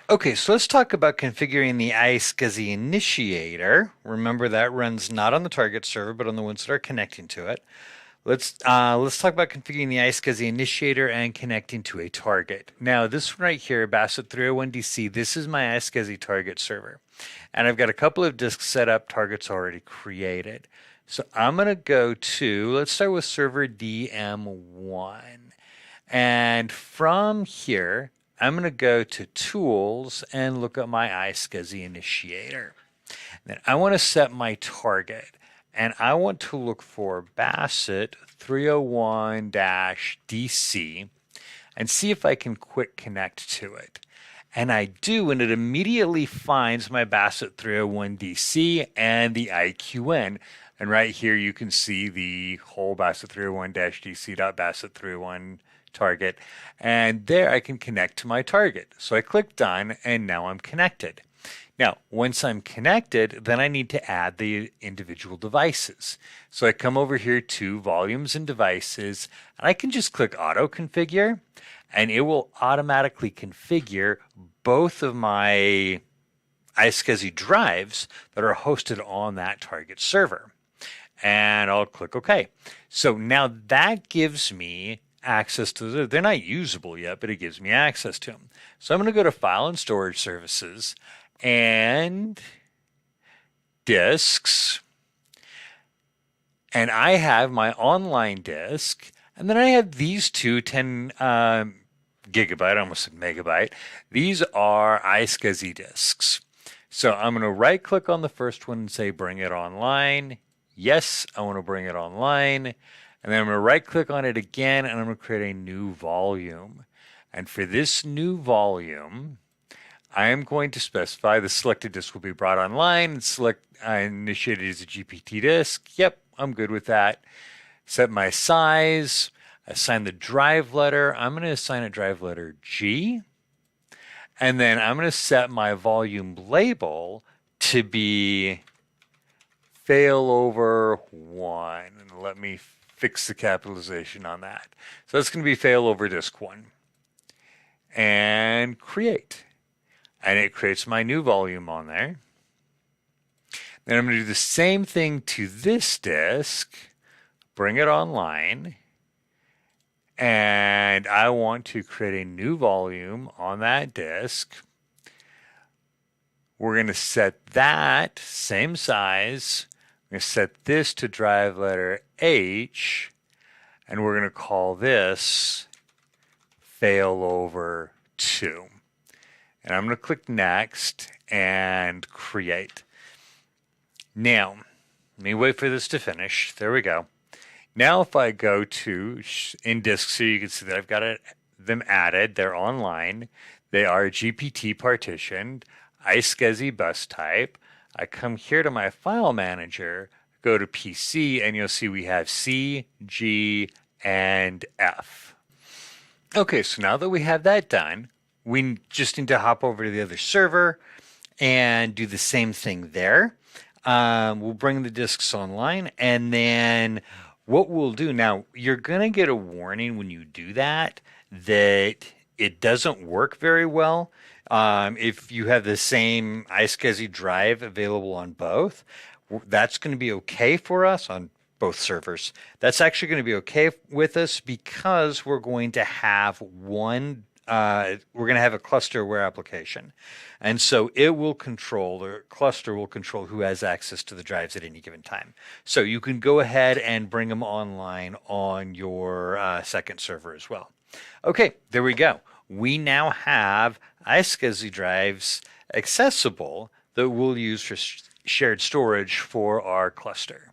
Okay, so let's talk about configuring the iSCSI initiator. Remember that runs not on the target server, but on the ones that are connecting to it. Let's talk about configuring the iSCSI initiator and connecting to a target. Now, this one right here, Bassett 301DC, this is my iSCSI target server. And I've got a couple of disks set up, targets already created. So I'm going to go to, let's start with server DM1. And from here, I'm going to go to Tools and look at my iSCSI initiator. Then I want to set my target, and I want to look for Bassett 301-DC and see if I can quick connect to it. And I do, and it immediately finds my Bassett 301DC and the IQN. And right here you can see the whole Bassett 301-DC.Bassett 301 target. And there I can connect to my target. So I click done, and now I'm connected. Now, once I'm connected, then I need to add the individual devices. So I come over here to Volumes and Devices, and I can just click Auto Configure, and it will automatically configure both of my iSCSI drives that are hosted on that target server. And I'll click OK. So now that gives me access to them. They're not usable yet, but it gives me access to them. So I'm going to go to File and Storage Services and Disks. And I have my online disk. And then I have these two 10 gigabyte, I almost said megabyte. These are iSCSI disks. So I'm going to right click on the first one and say bring it online. Yes, I want to bring it online. And then I'm going to right click on it again, and I'm going to create a new volume. And for this new volume, I am going to specify the selected disk will be brought online and select initiated as a GPT disk. Yep, I'm good with that. Set my size, assign the drive letter. I'm going to assign a drive letter G. And then I'm going to set my volume label to be failover 1. And let me fix the capitalization on that. So that's going to be failover disk 1. And create. And it creates my new volume on there. Then I'm going to do the same thing to this disk, bring it online, and I want to create a new volume on that disk. We're going to set that same size. We're going to set this to drive letter H, and we're going to call this failover 2. And I'm going to click Next and Create. Now, let me wait for this to finish. There we go. Now if I go to in disk, so you can see that I've got them added. They're online. They are GPT partitioned, iSCSI bus type. I come here to my file manager, go to PC, and you'll see we have C, G, and F. Okay, so now that we have that done, we just need to hop over to the other server and do the same thing there. We'll bring the disks online, and then what we'll do now, you're going to get a warning when you do that it doesn't work very well. If you have the same iSCSI drive available on both, that's going to be okay for us on both servers. That's actually going to be okay with us because we're going to have we're going to have a cluster aware application. And so it will control, the cluster will control who has access to the drives at any given time. So you can go ahead and bring them online on your second server as well. Okay, there we go. We now have iSCSI drives accessible that we'll use for shared storage for our cluster.